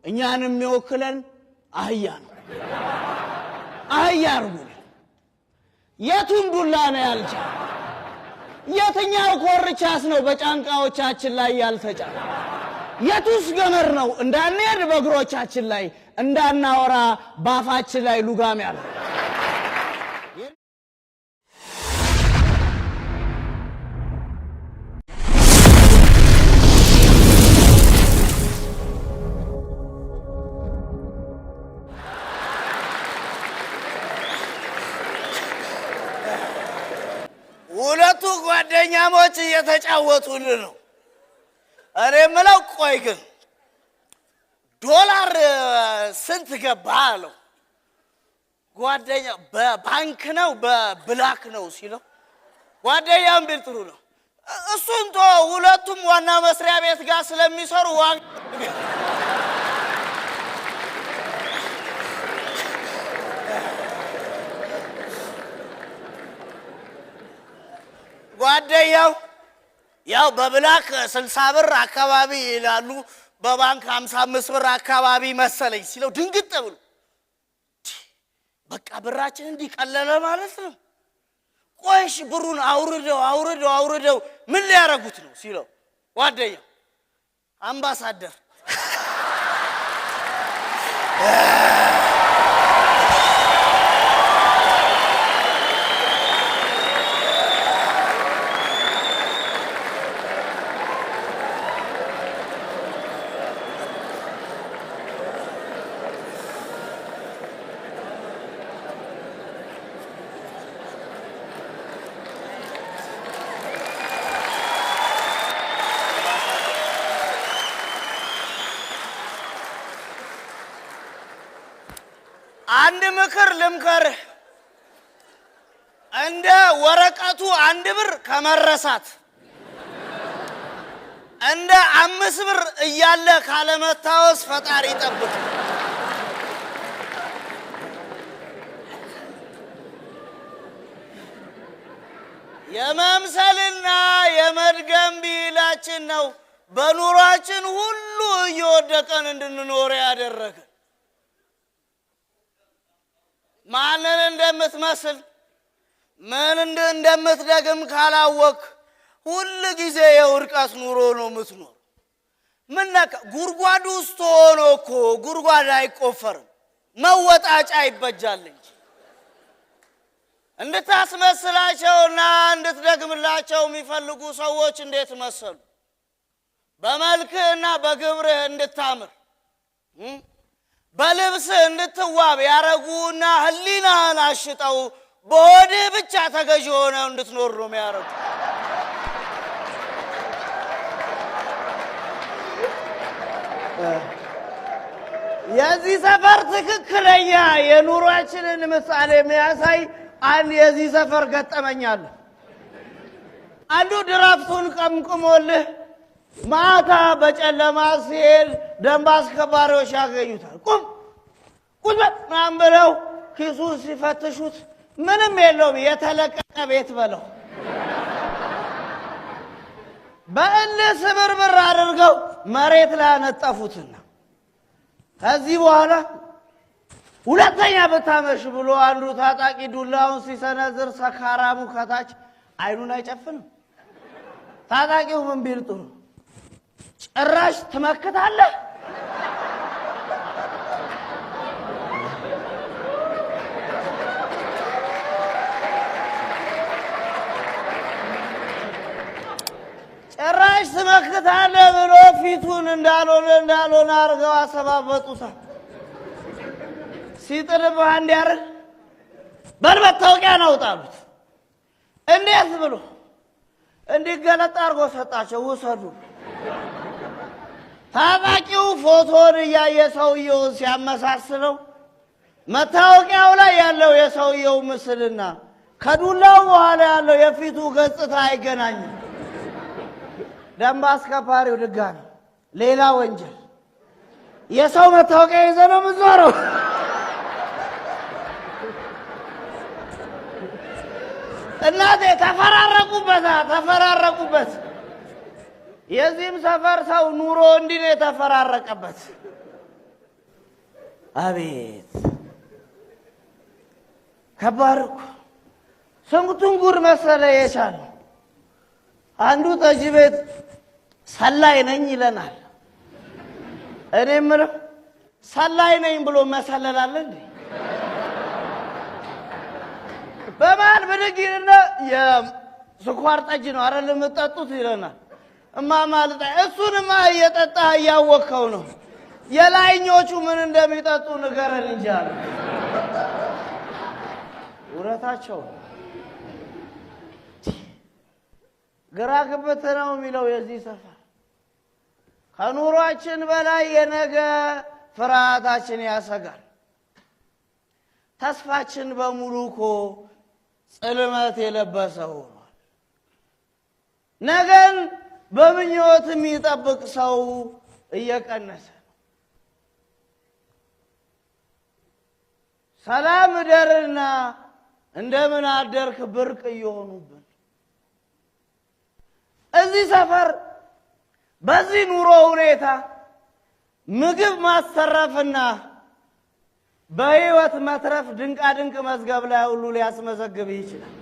እኛንም የሚወክለን አህያ ነው። አህያ አርጉን። የቱን ዱላ ነው ያልቻለ? የትኛው ኮርቻስ ነው በጫንቃዎቻችን ላይ ያልተጫነ? የቱስ ገመር ነው እንዳንሄድ በእግሮቻችን ላይ እንዳናወራ ባፋችን ላይ ሉጋም ያለ? ሁለቱ ጓደኛሞች እየተጫወቱልን ነው። እኔ የምለው ቆይ ግን ዶላር ስንት ገባ አለው። ጓደኛ በባንክ ነው በብላክ ነው ሲለው ጓደኛም ቢል ጥሩ ነው እሱን ቶ ሁለቱም ዋና መስሪያ ቤት ጋር ስለሚሰሩ ጓደኛው ያው በብላክ 60 ብር አካባቢ ይላሉ በባንክ 55 ብር አካባቢ መሰለኝ ሲለው ድንግጥ ብሎ በቃ ብራችን እንዲቀለለ ማለት ነው። ቆይሽ ብሩን አውርደው ምን ሊያረጉት ነው ሲለው ጓደኛው አምባሳደር አንድ ምክር ልምከርህ እንደ ወረቀቱ 1 ብር ከመረሳት እንደ 5 ብር እያለ ካለመታወስ ፈጣሪ ይጠብቅ። የመምሰልና የመድገም ቢላችን ነው በኑሯችን ሁሉ እየወደቀን እንድንኖር ያደረገን። ማንን እንደምትመስል ምን እንደምትደግም ካላወቅ ሁሉ ጊዜ የውድቀት ኑሮ ነው የምትኖር። ምን ጉድጓድ ውስጥ ሆኖ እኮ ጉድጓድ አይቆፈርም መወጣጫ ይበጃል እንጂ። እንድታስመስላቸውና እንድትደግምላቸው የሚፈልጉ ሰዎች እንዴት መሰሉ? በመልክህና በግብርህ እንድታምር በልብስ እንድትዋብ ያረጉና ህሊናህን አሽጠው በሆድህ ብቻ ተገዥ ሆነው እንድትኖር ነው የሚያረጉ። የዚህ ሰፈር ትክክለኛ የኑሯችንን ምሳሌ የሚያሳይ አንድ የዚህ ሰፈር ገጠመኛል። አንዱ ድራፍቱን ቀምቅሞልህ ማታ በጨለማ ሲሄድ ደንብ አስከባሪዎች ያገኙታል። ቁም ምናምን ብለው ኪሱን ሲፈትሹት ምንም የለውም የተለቀቀ ቤት በለው። በእልህ ስብርብር አድርገው መሬት ላይ አነጠፉትና ከዚህ በኋላ ሁለተኛ ብታመሽ ብሎ አንዱ ታጣቂ ዱላውን ሲሰነዝር ሰካራሙ ከታች አይኑን አይጨፍንም። ታጣቂው ምን ቢል ጥሩ ጭራሽ ትመክታለህ? ጭራሽ ትመክታለህ ብሎ ፊቱን እንዳልሆነ አድርገው አሰባበጡታል። ሲጥልብህ አንድ ያርግ በል መታወቂያ ናውጣሉት። እንዴት ብሎ እንዲገለጥ አድርጎ ሰጣቸው። ውሰዱ። ታጣቂው ፎቶን እያየ ሰውየውን ሲያመሳስለው መታወቂያው ላይ ያለው የሰውየው ምስልና ከዱላው በኋላ ያለው የፊቱ ገጽታ አይገናኝም። ደንብ አስከባሪው ድጋሚ ሌላ ወንጀል የሰው መታወቂያ ይዘህ ነው የምትዞረው? እናቴ ተፈራረቁበት። የዚህም ሰፈር ሰው ኑሮ እንዲህ ነው የተፈራረቀበት። አቤት ከባድ እኮ ስንቱን ጉድ መሰለ የቻለው። አንዱ ጠጅ ቤት ሰላይ ነኝ ይለናል። እኔ የምለው ሰላይ ነኝ ብሎ መሰለላል እንዴ? በማን ብድግና የስኳር ጠጅ ነው አይደል የምትጠጡት ይለናል። እማማልጣ እሱንማ እየጠጣህ እያወቅኸው ነው። የላይኞቹ ምን እንደሚጠጡ ንገረን እንጂ አለ። ውረታቸው ግራ ግብት ነው የሚለው የዚህ ሰፈር። ከኑሯችን በላይ የነገ ፍርሃታችን ያሰጋል። ተስፋችን በሙሉ እኮ ጽልመት የለበሰ ሆኗል። ነገን በምኞት የሚጠብቅ ሰው እየቀነሰ ነው። ሰላም እደርና እንደምን አደርክ ብርቅ እየሆኑብን እዚህ ሰፈር በዚህ ኑሮ ሁኔታ ምግብ ማስተረፍና በህይወት መትረፍ ድንቃ ድንቅ መዝገብ ላይ ሁሉ ሊያስመዘግብ ይችላል።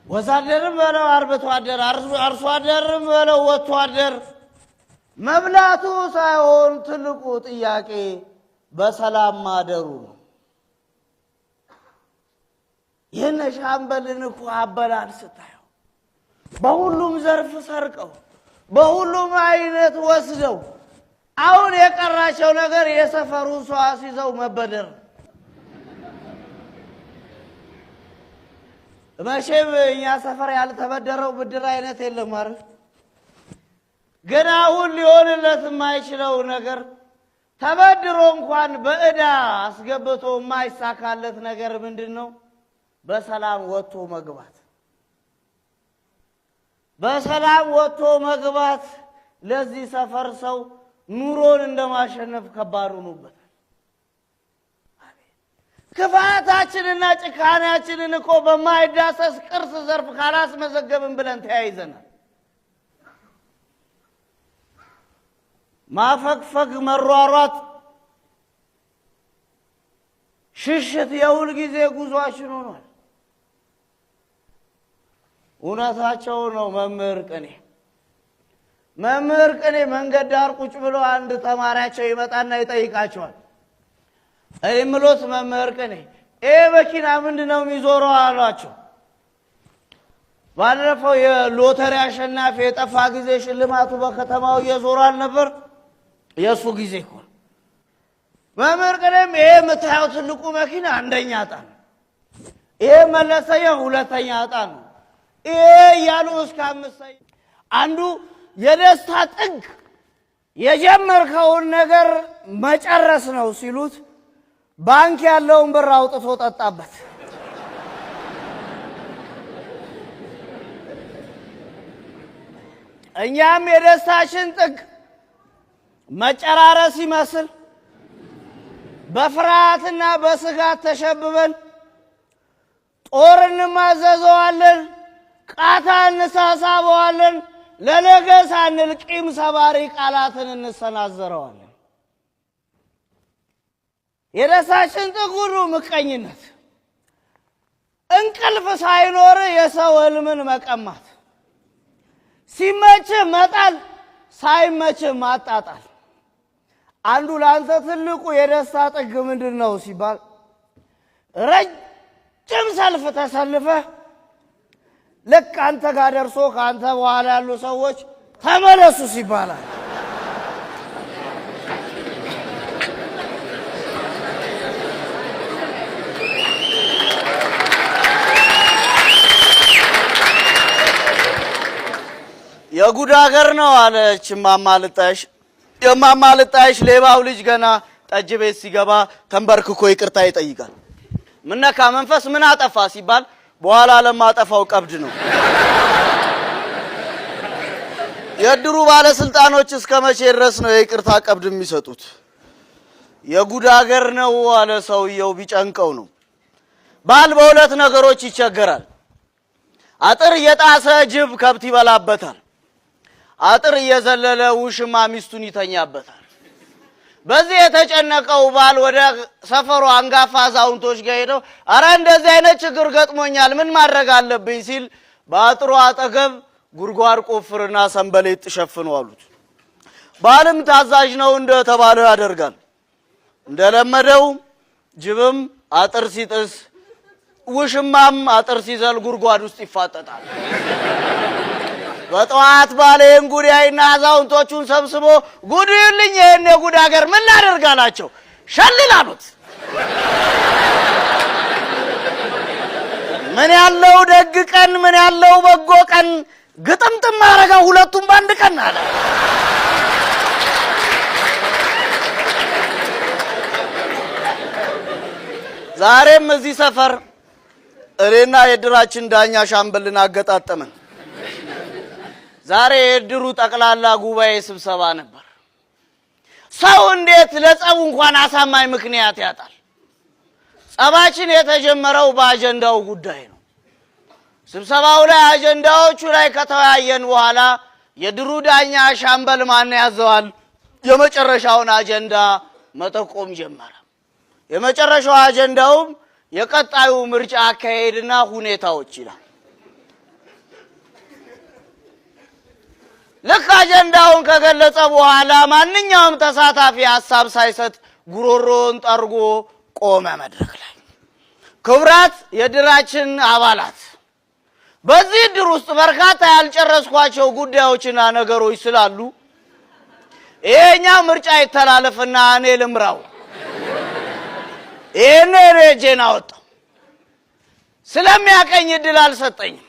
ወዛደርም በለው አርብቶ አደር፣ አርሶ አደርም በለው ወጥቶ አደር መብላቱ ሳይሆን ትልቁ ጥያቄ በሰላም ማደሩ ነው። ይህን ሻምበልን እኮ አበላል ስታየው በሁሉም ዘርፍ ሰርቀው በሁሉም አይነት ወስደው አሁን የቀራቸው ነገር የሰፈሩ ሰው አስይዘው መበደር። መቼም እኛ ሰፈር ያልተበደረው ብድር አይነት የለም አይደል? ግን አሁን ሊሆንለት የማይችለው ነገር ተበድሮ እንኳን በእዳ አስገብቶ የማይሳካለት ነገር ምንድን ነው? በሰላም ወጥቶ መግባት። በሰላም ወጥቶ መግባት ለዚህ ሰፈር ሰው ኑሮን እንደማሸነፍ ከባድ ሆኖበታል። ክፋታችንና ጭካኔያችንን እኮ በማይዳሰስ ቅርስ ዘርፍ ካላስመዘገብን ብለን ተያይዘናል። ማፈግፈግ፣ መሯሯጥ፣ ሽሽት የሁል ጊዜ ጉዟችን ሆኗል። እውነታቸው ነው። መምህር ቅኔ መንገድ ዳር ቁጭ ብሎ አንድ ተማሪያቸው ይመጣና ይጠይቃቸዋል። እኔ ምሎት መምህር ቅኔ ይሄ መኪና ምንድነው የሚዞረው አሏቸው። ባለፈው የሎተሪ አሸናፊ የጠፋ ጊዜ ሽልማቱ በከተማው እየዞረ አልነበር? የሱ ጊዜ እኮ መምህር ቅኔም ይሄ የምታየው ትልቁ መኪና አንደኛ ዕጣ ነው፣ ይሄ መለሰኛ ሁለተኛ ዕጣ ነው፣ ይሄ እያሉ እስከ አምስተኛ። አንዱ የደስታ ጥግ የጀመርከውን ነገር መጨረስ ነው ሲሉት ባንክ ያለውን ብር አውጥቶ ጠጣበት። እኛም የደስታችን ጥግ መጨራረስ ይመስል በፍርሃትና በስጋት ተሸብበን ጦር እንማዘዘዋለን፣ ቃታ እንሳሳበዋለን፣ ለነገ ሳንል ቂም ሰባሪ ቃላትን እንሰናዘረዋለን። የደስታችን ጥግ ሁሉ ምቀኝነት፣ እንቅልፍ ሳይኖር የሰው ህልምን መቀማት፣ ሲመች መጣል፣ ሳይመች ማጣጣል። አንዱ ለአንተ ትልቁ የደስታ ጥግ ምንድን ነው ሲባል ረጅም ሰልፍ ተሰልፈህ ልክ አንተ ጋር ደርሶ ከአንተ በኋላ ያሉ ሰዎች ተመለሱ ሲባላል። የጉድ ሀገር ነው አለች እማማ ልጣሽ። የእማማ ልጣሽ ሌባው ልጅ ገና ጠጅ ቤት ሲገባ ተንበርክኮ ይቅርታ ይጠይቃል። ምነካ መንፈስ ምን አጠፋ ሲባል በኋላ ለማጠፋው ቀብድ ነው። የድሩ ባለስልጣኖች እስከ መቼ ድረስ ነው የይቅርታ ቀብድ የሚሰጡት? የጉድ ሀገር ነው አለ ሰውየው ቢጨንቀው ነው። ባል በሁለት ነገሮች ይቸገራል። አጥር የጣሰ ጅብ ከብት ይበላበታል። አጥር እየዘለለ ውሽማ ሚስቱን ይተኛበታል። በዚህ የተጨነቀው ባል ወደ ሰፈሩ አንጋፋ አዛውንቶች ጋር ሄደው አረ እንደዚህ አይነት ችግር ገጥሞኛል ምን ማድረግ አለብኝ ሲል በአጥሩ አጠገብ ጉድጓድ ቆፍርና ሰንበሌጥ ሸፍኑ አሉት። ባልም ታዛዥ ነው እንደተባለው ያደርጋል። እንደለመደው ጅብም አጥር ሲጥስ ውሽማም አጥር ሲዘል ጉድጓድ ውስጥ ይፋጠጣል። በጠዋት ባሌን ጉዳይና አዛውንቶቹን ሰብስቦ ጉድልኝ ይሄን የጉድ ሀገር ምን ላደርጋላቸው ሸልል አሉት። ምን ያለው ደግ ቀን ምን ያለው በጎ ቀን ግጥምጥም አረጋው ሁለቱም ባንድ ቀን አለ። ዛሬም እዚህ ሰፈር እኔና የድራችን ዳኛ ሻምበልን አገጣጠመን። ዛሬ የድሩ ጠቅላላ ጉባኤ ስብሰባ ነበር። ሰው እንዴት ለጸቡ እንኳን አሳማኝ ምክንያት ያጣል? ጸባችን የተጀመረው በአጀንዳው ጉዳይ ነው። ስብሰባው ላይ አጀንዳዎቹ ላይ ከተወያየን በኋላ የድሩ ዳኛ ሻምበል ማን ያዘዋል የመጨረሻውን አጀንዳ መጠቆም ጀመረ። የመጨረሻው አጀንዳውም የቀጣዩ ምርጫ አካሄድና ሁኔታዎች ይላል። ልክ አጀንዳውን ከገለጸ በኋላ ማንኛውም ተሳታፊ ሐሳብ ሳይሰጥ ጉሮሮን ጠርጎ ቆመ መድረክ ላይ። ክብራት የድራችን አባላት በዚህ ድር ውስጥ በርካታ ያልጨረስኳቸው ጉዳዮችና ነገሮች ስላሉ ይሄኛው ምርጫ ይተላለፍና እኔ ልምራው። ይሄን ሬጄና ወጣው ስለሚያቀኝ እድል አልሰጠኝም።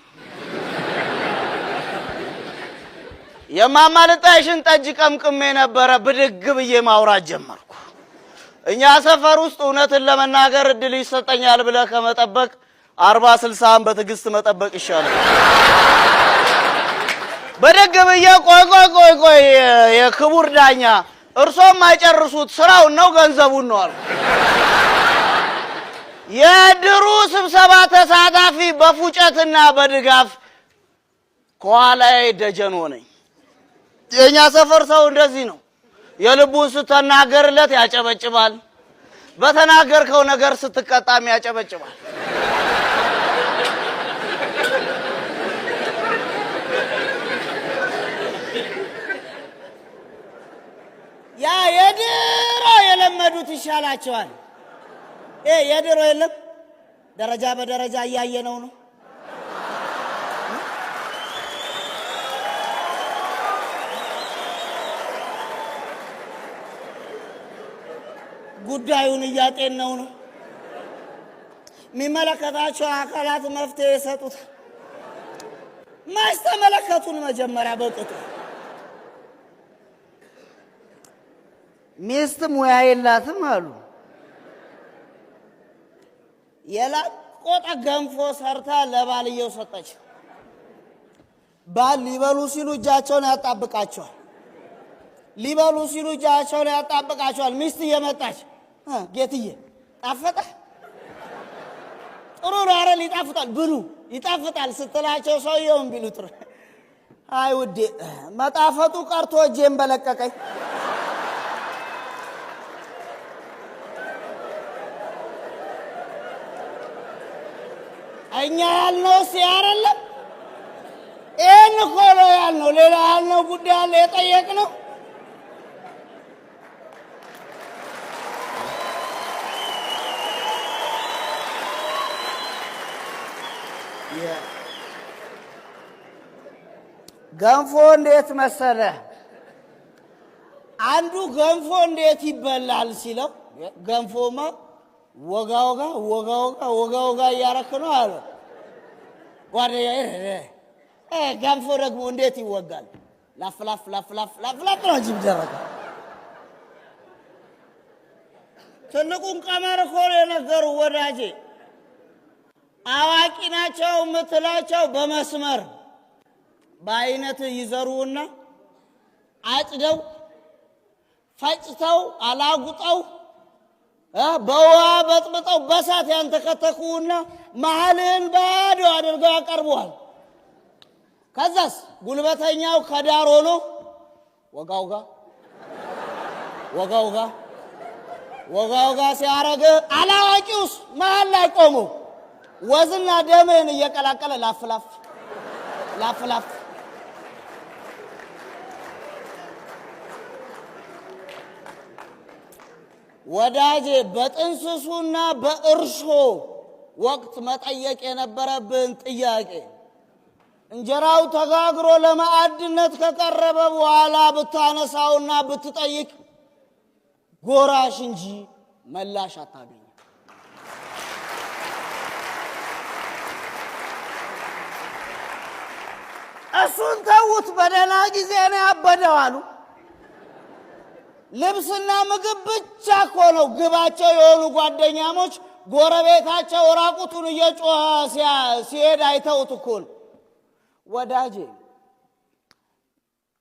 የማማልጣሽን ጠጅ ቀምቅሜ ነበረ ብድግ ብዬ ማውራት ጀመርኩ። እኛ ሰፈር ውስጥ እውነትን ለመናገር እድል ይሰጠኛል ብለ ከመጠበቅ 40-60 በትግስት መጠበቅ ይሻላል። ብድግ ብዬ ቆይ የክቡር ዳኛ እርሶም አይጨርሱት ስራውን ነው ገንዘቡን ነው አልኩ። የድሩ ስብሰባ ተሳታፊ በፉጨትና በድጋፍ ከኋላዬ ደጀን ሆነኝ። የኛ ሰፈር ሰው እንደዚህ ነው። የልቡን ስትናገርለት ያጨበጭባል፣ በተናገርከው ነገር ስትቀጣም ያጨበጭባል። ያ የድሮ የለመዱት ይሻላቸዋል። የድሮ የለም ደረጃ በደረጃ እያየነው ነው። ጉዳዩን እያጤነው ነው። የሚመለከታቸው አካላት መፍትሄ የሰጡት ማስተመለከቱን መጀመሪያ በቅጡ ሚስት ሙያ የላትም አሉ። የላቆጠ ገንፎ ሰርታ ለባልየው ሰጠች። ባል ሊበሉ ሲሉ እጃቸውን ያጣብቃቸዋል። ሊበሉ ሲሉ እጃቸውን ያጣብቃቸዋል። ሚስት እየመጣች ጌትዬ ጣፈጠ? ጥሩ ነው አይደል? ይጣፍጣል ብሉ ይጣፍጣል ስትላቸው ሰውየውን ቢሉ ጥሩ። አይ ውዴ መጣፈጡ ቀርቶ እጄን በለቀቀኝ። እኛ ያልነው ሲያረለም ይሄን እኮ ነው ያልነው። ሌላ ያልነው ጉዳይ አለ የጠየቅነው። ገንፎ እንዴት መሰለ? አንዱ ገንፎ እንዴት ይበላል ሲለው ገንፎማ ወጋ እያረክ ነው አለ ጓደኛዬ። ገንፎ ደግሞ እንዴት ይወጋል? ላፍ ነው እንጂ ይደረጋል። ትልቁን ቀመር እኮ ነው የነገሩ ወዳጄ። አዋቂ ናቸው የምትላቸው በመስመር በአይነት ይዘሩና አጭደው ፈጭተው አላጉጠው በውሃ በጥብጠው በሳት ያንተከተኩና መሀልን ባዶ አድርገው ያቀርቡዋል። ከዛስ ጉልበተኛው ከዳር ሆኖ ወጋውጋ ወጋ ሲያረግ አላዋቂውስ መሃል ላይ ቆሞ ወዝና ደምን እየቀላቀለ ላፍላፍ ወዳጄ በጥንስሱና በእርሾ ወቅት መጠየቅ የነበረብን ጥያቄ እንጀራው ተጋግሮ ለማዕድነት ከቀረበ በኋላ ብታነሳውና ብትጠይቅ ጎራሽ እንጂ መላሽ አታገኝ። እሱን ተውት፣ በደህና ጊዜ ነው ያበደው አሉ። ልብስና ምግብ ብቻ እኮ ነው ግባቸው የሆኑ ጓደኛሞች ጎረቤታቸው ራቁቱን እየጮኸ ሲሄድ አይተውት እኮ ነው። ወዳጄ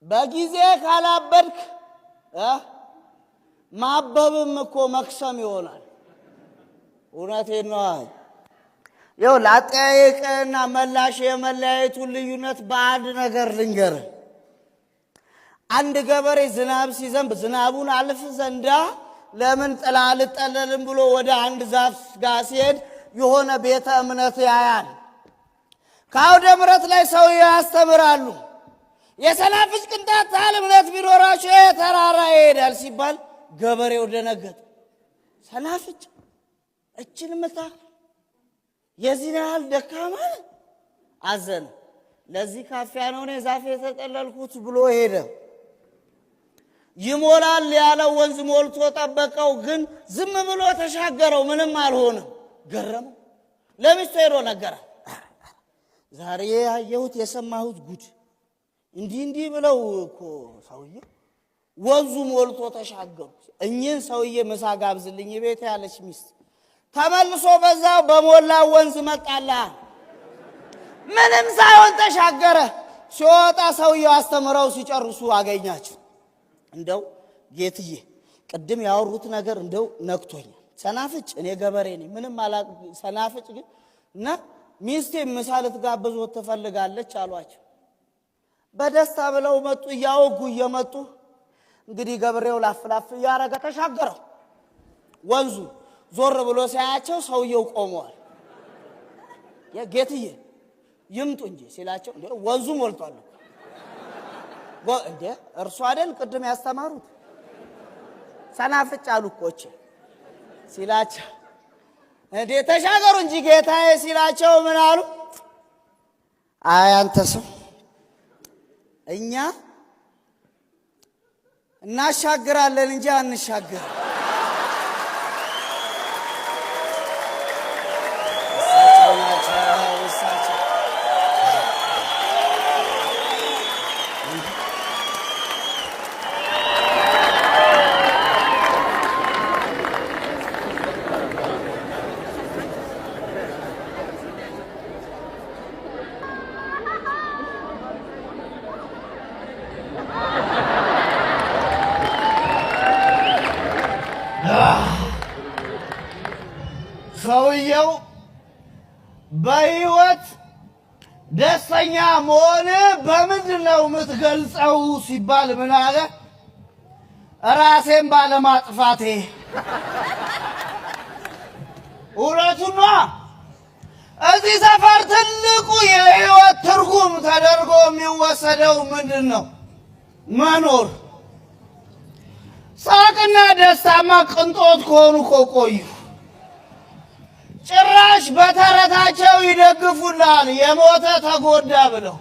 በጊዜ ካላበድክ ማበብም እኮ መክሰም ይሆናል። እውነቴን ነው። ይኸው ላጠያየቅና መላሽ የመለያየቱን ልዩነት በአንድ ነገር ልንገርህ። አንድ ገበሬ ዝናብ ሲዘንብ ዝናቡን አልፍ ዘንዳ ለምን ጥላ አልጠለልም ብሎ ወደ አንድ ዛፍ ጋር ሲሄድ የሆነ ቤተ እምነት ያያል። ከአውደ ምሕረት ላይ ሰውዬው ያስተምራሉ። የሰናፍጭ ቅንጣት ያህል እምነት ቢኖራቸው ተራራ ይሄዳል ሲባል ገበሬው ደነገጠ። ሰናፍጭ እችን ምታ የዚህ ያህል ደካማ አዘነ። ለዚህ ካፊያ ነው እኔ ዛፍ የተጠለልኩት ብሎ ሄደ። ይሞላል ያለው ወንዝ ሞልቶ ጠበቀው፣ ግን ዝም ብሎ ተሻገረው። ምንም አልሆነም። ገረመው። ለሚስቱ ሄዶ ነገራት። ዛሬ ያየሁት የሰማሁት ጉድ እንዲህ ብለው እኮ ሰውዬው ወንዙ ሞልቶ ተሻገሩ። እኚህን ሰውዬ ምሳ ጋብዝልኝ ቤት ያለች ሚስት ተመልሶ በዛው በሞላ ወንዝ መጣላ። ምንም ሳይሆን ተሻገረ። ሲወጣ ሰውዬው አስተምረው ሲጨርሱ አገኛቸው። እንደው ጌትዬ ቅድም ያወሩት ነገር እንደው ነክቶኛል። ሰናፍጭ እኔ ገበሬ ነኝ ምንም አላውቅም። ሰናፍጭ ግን እና ሚስቴ ምሳ ልትጋብዞት ትፈልጋለች አሏቸው። በደስታ ብለው መጡ። እያወጉ እየመጡ እንግዲህ ገበሬው ላፍላፍ እያረገ ተሻገረው ወንዙ። ዞር ብሎ ሲያያቸው ሰውየው ቆመዋል። ጌትዬ ይምጡ እንጂ ሲላቸው እንዴ ወንዙ ሞልቷል እንዴ እርሱ አይደል ቅድም ያስተማሩት ሰናፍጭ አሉ እኮ ሲላቸው እንዴ ተሻገሩ እንጂ ጌታዬ ሲላቸው ምን አሉ? አይ አንተ ሰው እኛ እናሻግራለን እንጂ አንሻገር። ሰውየው በህይወት ደስተኛ መሆን በምንድን ነው የምትገልጸው ሲባል ምን አለ? ራሴን ባለማጥፋቴ። እውነቱን ነው። እዚህ ሰፈር ትልቁ የህይወት ትርጉም ተደርጎ የሚወሰደው ምንድን ነው? መኖር። ሳቅና ደስታማ ቅንጦት ከሆኑ ቆዩ። ጭራሽ በተረታቸው ይደግፉላል የሞተ ተጎዳ ብለው።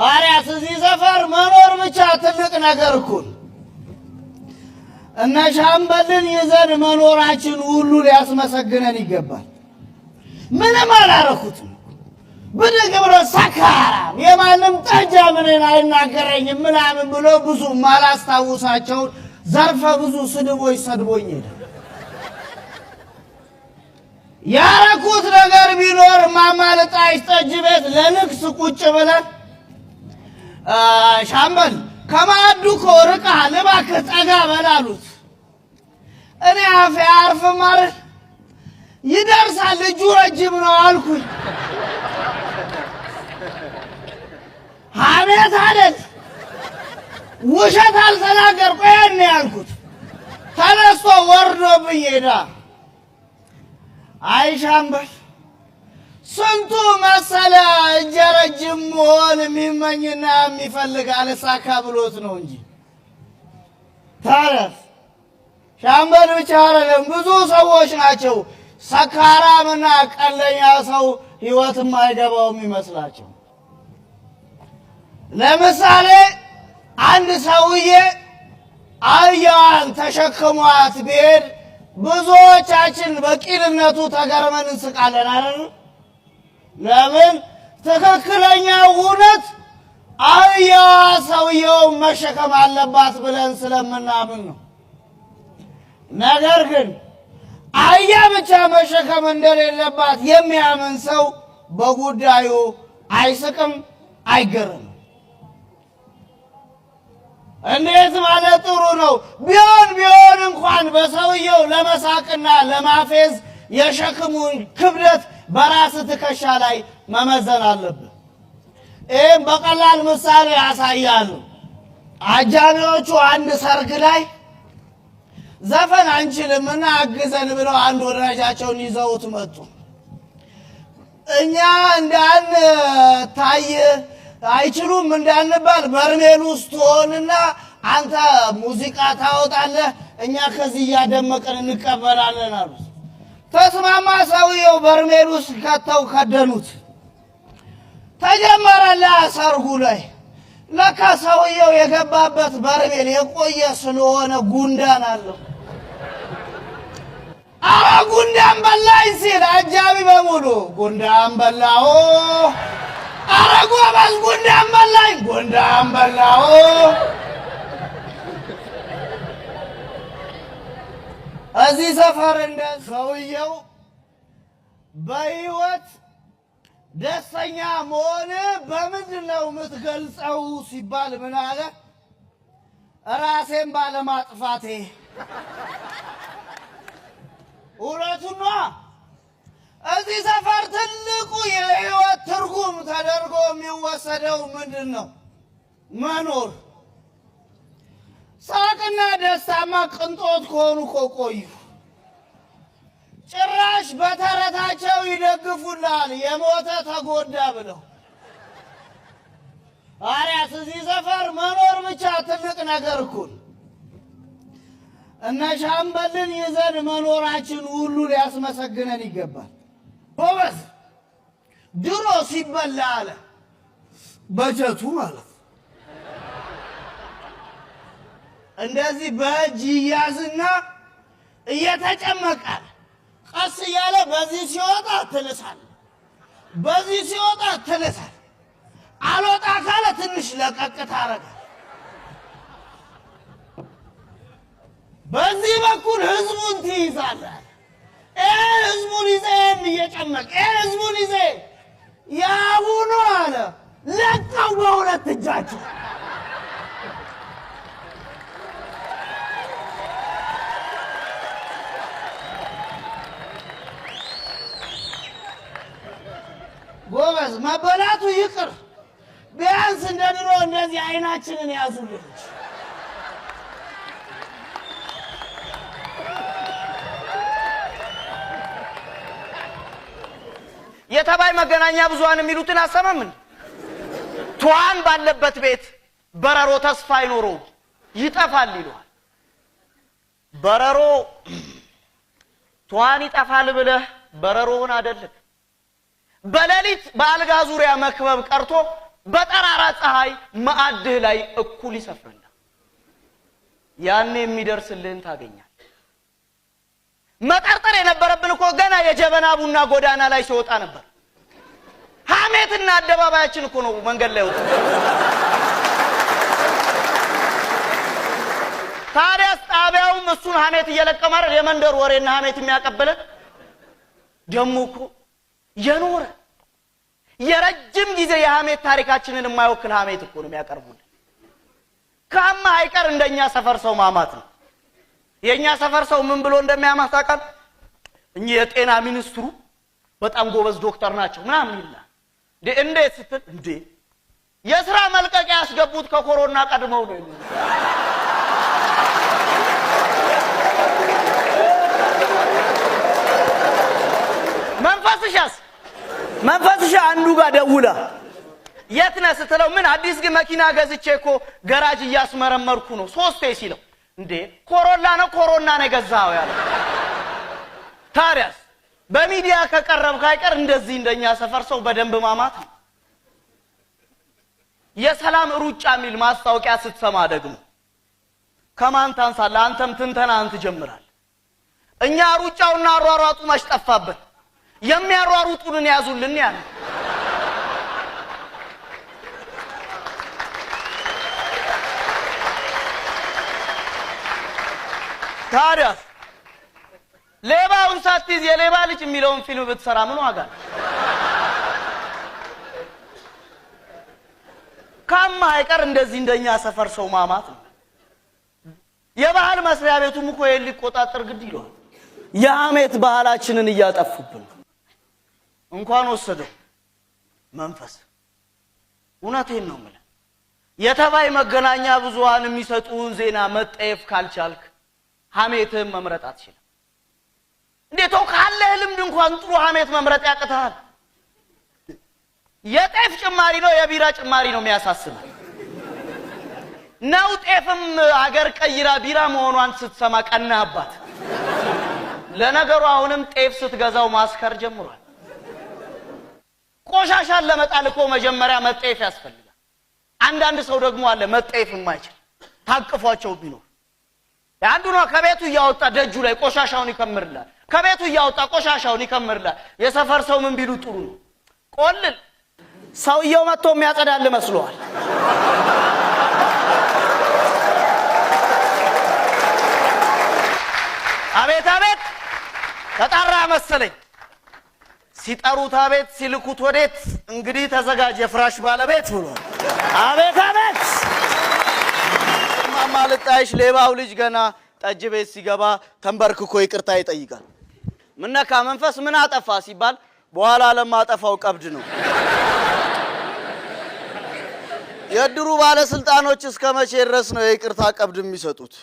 አሪያስ እዚህ ሰፈር መኖር ብቻ ትልቅ ነገር እኮ እነ ሻምበልን ይዘን መኖራችን ሁሉ ሊያስመሰግነን ይገባል። ምንም አላረኩትም። ብድግ ብሎ ሰካራም የማንም ጠጃ ምንን አይናገረኝም ምናምን ብሎ ብዙ ማላስታውሳቸውን ዘርፈ ብዙ ስድቦች ሰድቦኝ ሄደ። ያረኩት ነገር ቢኖር ማማለጣሽ ጠጅ ቤት ለንክስ ቁጭ ብለን ሻምበል ከማዱ ኮርቃ ለባክህ ጠጋ በላሉት። እኔ አፌ አርፍም አይደል ይደርሳል እጁ ረጅም ነው አልኩኝ። ሐሜት አይደል ውሸት አልተናገርኩ ያኔ ያልኩት። ተነስቶ ወርዶብኝ ሄዳ። አይ ሻምበል ስንቱ መሰለ እጀ ረጅም መሆን የሚመኝና የሚፈልግ አልሳካ ብሎት ነው እንጂ ታረፍ ሻምበል ብቻ አይደለም ብዙ ሰዎች ናቸው ሰካራምና ቀለኛ ሰው ህይወትም አይገባውም ይመስላቸው። ለምሳሌ አንድ ሰውዬ አህያዋን ተሸክሟት ቢሄድ ብዙዎቻችን በቂልነቱ ተገርመን እንስቃለን አይደል? ለምን? ትክክለኛ እውነት አህያዋ ሰውየውን መሸከም አለባት ብለን ስለምናምን ነው። ነገር ግን አህያ ብቻ መሸከም እንደሌለባት የሚያምን ሰው በጉዳዩ አይስቅም፣ አይገርም። እንዴት ማለት ጥሩ ነው። ቢሆን እንኳን በሰውየው ለመሳቅና ለማፌዝ የሸክሙን ክብደት በራስ ትከሻ ላይ መመዘን አለብን። ይህም በቀላል ምሳሌ ያሳያሉ። አጃቢዎቹ አንድ ሰርግ ላይ ዘፈን አንችልምና አግዘን ብለው አንድ ወዳጃቸውን ይዘውት መጡ። እኛ እንዳንታይ አይችሉም እንዳንባል በርሜል ውስጥ ሆነና አንተ ሙዚቃ ታወጣለህ፣ እኛ ከዚህ እያደመቅን እንቀበላለን አሉት። ተስማማ። ሰውየው በርሜል ውስጥ ከተው ከደኑት። ተጀመረላ ሰርጉ ላይ ለካ ሰውየው የገባበት በርሜል የቆየ ስለሆነ ጉንዳን አለው። አረ ጉንዳን በላኝ ሲል አጃቢ በሙሉ ጉንዳን በላው። አረ ጎበዝ ጉንዳን በላኝ፣ ጉንዳን በላው። እዚህ ሰፈር እንደ ሰውየው በህይወት ደስተኛ መሆን በምንድን ነው የምትገልጸው ሲባል ምን አለ? ራሴን ባለማጥፋቴ። እውነቱን ነው። እዚህ ሰፈር ትልቁ የህይወት ትርጉም ተደርጎ የሚወሰደው ምንድን ነው? መኖር። ሳቅና ደስታማ ቅንጦት ከሆኑ እኮ ቆዩ። ጭራሽ በተረታቸው ይደግፉላል የሞተ ተጎዳ ብለው። አሪያስ እዚህ ሰፈር መኖር ብቻ ትልቅ ነገር እኮ ነው። እነ ሻምበልን ይዘን መኖራችን ሁሉ ሊያስመሰግነን ይገባል። ጎበዝ ድሮ ሲበላ አለ በጀቱ ማለት እንደዚህ በእጅ ይያዝና እየተጨመቀ ቀስ እያለ በዚህ ሲወጣ ትልሳል፣ በዚህ ሲወጣ ትልሳል። አልወጣ ካለ ትንሽ ለቀቅ ታረጋል። በዚህ በኩል ህዝቡን ትይዛለህ። ህዝቡን ይዘን እየጨመቅ ህዝቡን ይዘ ያሁኑ አለ ለቀው በሁለት እጃቸው ጎበዝ መበላቱ ይቅር፣ ቢያንስ እንደ ድሮ እንደዚህ አይናችንን ያዙልኝ። የተባይ መገናኛ ብዙሃን የሚሉትን አሰማምን። ቷን ባለበት ቤት በረሮ ተስፋ አይኖረው ይጠፋል ይሏል። በረሮ ቷን ይጠፋል ብለህ በረሮውን አይደለም በሌሊት በአልጋ ዙሪያ መክበብ ቀርቶ በጠራራ ፀሐይ ማዕድህ ላይ እኩል ይሰፍርና ያኔ የሚደርስልህን ታገኛለህ። መጠርጠር የነበረብን እኮ ገና የጀበና ቡና ጎዳና ላይ ሲወጣ ነበር። ሐሜትና አደባባያችን እኮ ነው መንገድ ላይ ወጣ። ታዲያስ ጣቢያውም እሱን ሐሜት እየለቀመ አይደል የመንደር ወሬና ሐሜት የሚያቀበለን? ደሞ እኮ የኖረ የረጅም ጊዜ የሐሜት ታሪካችንን የማይወክል ሐሜት እኮ ነው የሚያቀርቡልን። ካማ አይቀር እንደኛ ሰፈር ሰው ማማት ነው። የኛ ሰፈር ሰው ምን ብሎ እንደሚያማት ታውቃል? እኚህ የጤና ሚኒስትሩ በጣም ጎበዝ ዶክተር ናቸው ምናምን ይላል። እንዴት ስትል እንዴ የሥራ መልቀቂያ ያስገቡት ከኮሮና ቀድመው ነው። መንፈስሽ አንዱ ጋር ደውላ የት ነህ ስትለው ምን አዲስ ግን መኪና ገዝቼ እኮ ገራጅ እያስመረመርኩ ነው 3 ሲለው እንዴ ኮሮላ ነው ኮሮና ነው ገዛው ያለ ታዲያስ በሚዲያ ከቀረብክ አይቀር እንደዚህ እንደኛ ሰፈር ሰው በደንብ ማማት የሰላም ሩጫ ሚል ማስታወቂያ ስትሰማ ደግሞ ከማን ታንሳለህ አንተም ትንተናን ትጀምራለህ እኛ ሩጫውና አሯሯጡ ማሽጠፋበት የሚያሯሩጡን ያዙልን ያለ ታዲያስ ሌባውን ሳትይዝ የሌባ ልጅ የሚለውን ፊልም ብትሰራ ምን ዋጋ ካማ አይቀር እንደዚህ እንደኛ ሰፈር ሰው ማማት ነው የባህል መስሪያ ቤቱም እኮ ሊቆጣጠር ግድ ይሏል የሐሜት ባህላችንን እያጠፉብን እንኳን ወሰደው መንፈስ እውነቴን ነው ማለት የተባይ መገናኛ ብዙሃን የሚሰጡን ዜና መጠየፍ ካልቻልክ ሐሜትህን መምረጥ አትችልም እንዴት ካለህ ልምድ እንኳን ጥሩ ሐሜት መምረጥ ያቅተሃል የጤፍ ጭማሪ ነው የቢራ ጭማሪ ነው የሚያሳስብ ነው ጤፍም አገር ቀይራ ቢራ መሆኗን ስትሰማ ቀናህባት ለነገሩ አሁንም ጤፍ ስትገዛው ማስከር ጀምሯል ቆሻሻን ለመጣል እኮ መጀመሪያ መጠየፍ ያስፈልጋል አንዳንድ ሰው ደግሞ አለ መጠየፍ የማይችል ታቅፏቸው ቢኖር አንዱ ነው ከቤቱ ያወጣ ደጁ ላይ ቆሻሻውን ይከምርላል ከቤቱ ያወጣ ቆሻሻውን ይከምርላል የሰፈር ሰው ምን ቢሉ ጥሩ ነው ቆልል ሰውየው መጥቶ የሚያጸዳል መስሏል አቤት አቤት ተጣራ መሰለኝ ሲጠሩት አቤት ሲልኩት ወዴት እንግዲህ ተዘጋጅ የፍራሽ ባለቤት ብሏል አቤት አቤት ማማልጣሽ ሌባው ልጅ ገና ጠጅ ቤት ሲገባ ተንበርክኮ ይቅርታ ይጠይቃል ምንነካ መንፈስ ምን አጠፋ ሲባል በኋላ ለማጠፋው ቀብድ ነው የድሩ ባለስልጣኖች እስከመቼ ድረስ ነው ይቅርታ ቀብድ የሚሰጡት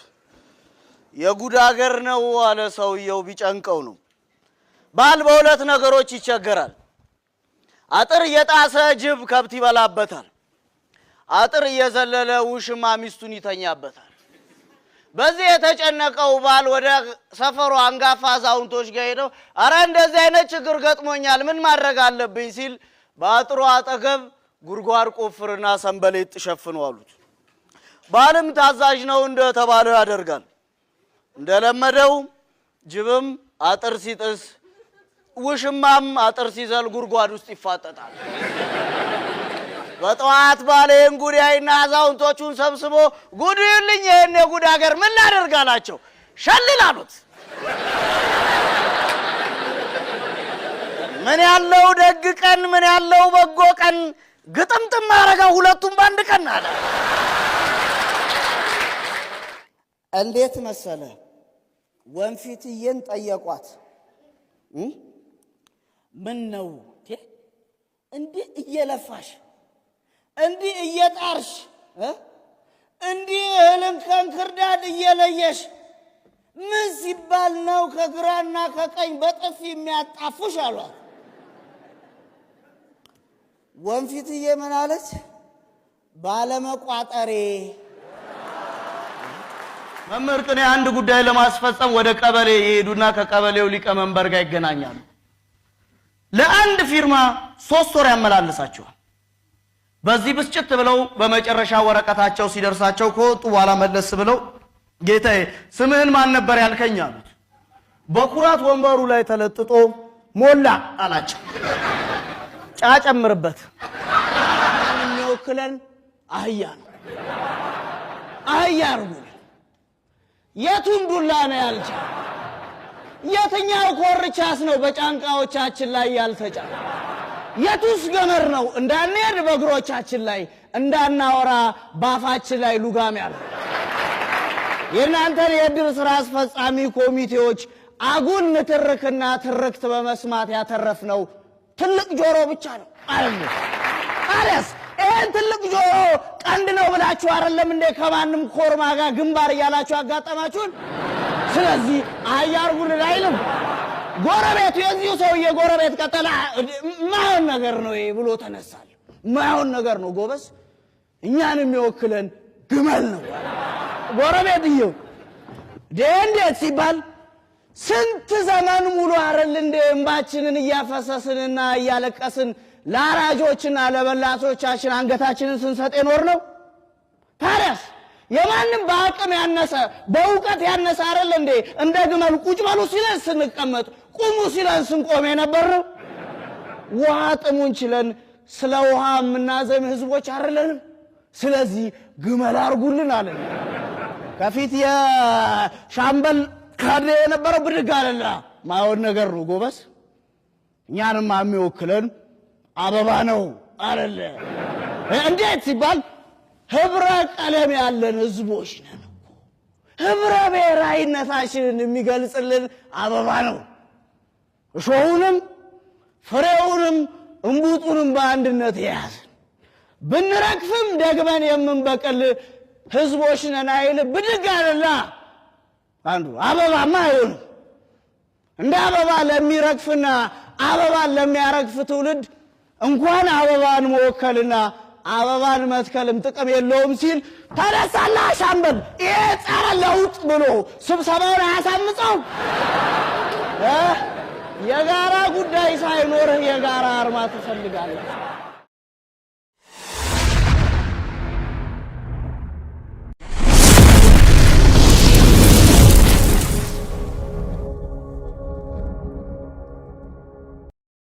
የጉድ ሀገር ነው አለ ሰውየው ቢጨንቀው ነው ባል በሁለት ነገሮች ይቸገራል አጥር የጣሰ ጅብ ከብት ይበላበታል አጥር የዘለለ ውሽማ ሚስቱን ይተኛበታል በዚህ የተጨነቀው ባል ወደ ሰፈሩ አንጋፋ አዛውንቶች ጋር ሄዶ አረ እንደዚህ አይነት ችግር ገጥሞኛል ምን ማድረግ አለብኝ ሲል በአጥሩ አጠገብ ጉርጓር ቆፍርና ሰንበሌጥ ሸፍኑ አሉት ባልም ታዛዥ ነው እንደተባለው ያደርጋል እንደለመደው ጅብም አጥር ሲጥስ ውሽማም አጥር ሲዘል ጉርጓድ ውስጥ ይፋጠጣል በጠዋት ባሌን ጉዳይና አዛውንቶቹን ሰብስቦ ጉድልኝ የኔ ጉድ ሀገር ምን ላደርጋላቸው ሸልላሉት ምን ያለው ደግ ቀን ምን ያለው በጎ ቀን ግጥምጥም ማረጋ ሁለቱም ባንድ ቀን አለ እንዴት መሰለ ወንፊትዬን ጠየቋት ምን ነው እንዴ እየለፋሽ እንዴ እየጣርሽ እንዴ እህልን ከንክርዳድ እየለየሽ ምን ሲባል ነው ከግራና ከቀኝ በጥፊ የሚያጣፉሽ አሏት ወንፊትዬ ምን አለች ባለመቋጠሬ መምህርት ነኝ አንድ ጉዳይ ለማስፈጸም ወደ ቀበሌ ይሄዱና ከቀበሌው ሊቀመንበር ጋር ይገናኛሉ ለአንድ ፊርማ 3 ወር ያመላልሳቸዋል በዚህ ብስጭት ብለው በመጨረሻ ወረቀታቸው ሲደርሳቸው ከወጡ በኋላ መለስ ብለው ጌታዬ ስምህን ማን ነበር ያልከኝ አሉት በኩራት ወንበሩ ላይ ተለጥጦ ሞላ አላቸው ጫጨምርበት የሚወክለን አህያ ነው አህያ ነው የቱን ዱላ ነው ያልቻ የትኛው ኮርቻስ ነው በጫንቃዎቻችን ላይ ያልተጫነ የቱስ ገመር ነው እንዳንሄድ በእግሮቻችን ላይ እንዳናወራ ባፋችን ላይ ሉጋም ያለ የእናንተን የድር ስራ አስፈጻሚ ኮሚቴዎች አጉል ንትርክና ትርክት በመስማት ያተረፍነው ትልቅ ጆሮ ብቻ ነው አይደል አለስ ይሄን ትልቅ ጆሮ ቀንድ ነው ብላችሁ አይደለም እንደ ከማንም ኮርማ ጋር ግንባር ያላችሁ አጋጣማችሁን ስለዚህ አያርጉን አይልም ጎረቤቱ የዚሁ ሰውዬ ጎረቤት ቀጠላ ማይሆን ነገር ነው ብሎ ተነሳል። ማይሆን ነገር ነው ጎበዝ፣ እኛንም የሚወክለን ግመል ነው። ጎረቤትየው እንዴት ሲባል ስንት ዘመን ሙሉ አይደል እንደ እንባችንን እያፈሰስንና እያለቀስን ለአራጆችና ለበላቶቻችን አንገታችንን ስንሰጥ የኖር ነው። ታዲያስ የማንም በአቅም ያነሰ በእውቀት ያነሰ አይደል እንዴ እንደ ግመል ቁጭ በሉ ሲለን ስንቀመጥ፣ ቁሙ ሲለን ስንቆም የነበር ነው። ውሃ ጥሙን ችለን ስለ ውሃ የምናዘም ህዝቦች አይደለንም። ስለዚህ ግመል አርጉልን አለን። ከፊት የሻምበል ካድሬ የነበረው ብድግ አለና ማይሆን ነገር ነው ጎበዝ፣ እኛንም የሚወክለን አበባ ነው አለለ። እንዴት ሲባል ህብረ ቀለም ያለን ህዝቦች ነን እኮ። ህብረ ብሔራዊነታችንን የሚገልጽልን አበባ ነው። እሾሁንም ፍሬውንም እንቡጡንም በአንድነት የያዝን ብንረግፍም ደግመን የምንበቅል ህዝቦች ነን አይል ብድግ አለና አንዱ አበባማ አይሆንም። እንደ አበባ ለሚረግፍና አበባን ለሚያረግፍ ትውልድ እንኳን አበባን መወከልና አበባን መትከልም ጥቅም የለውም ሲል ተነሳላ ሻምበል። ይሄ ጸረ ለውጥ ብሎ ስብሰባውን አያሳምፀው። የጋራ ጉዳይ ሳይኖርህ የጋራ አርማ ትፈልጋለህ።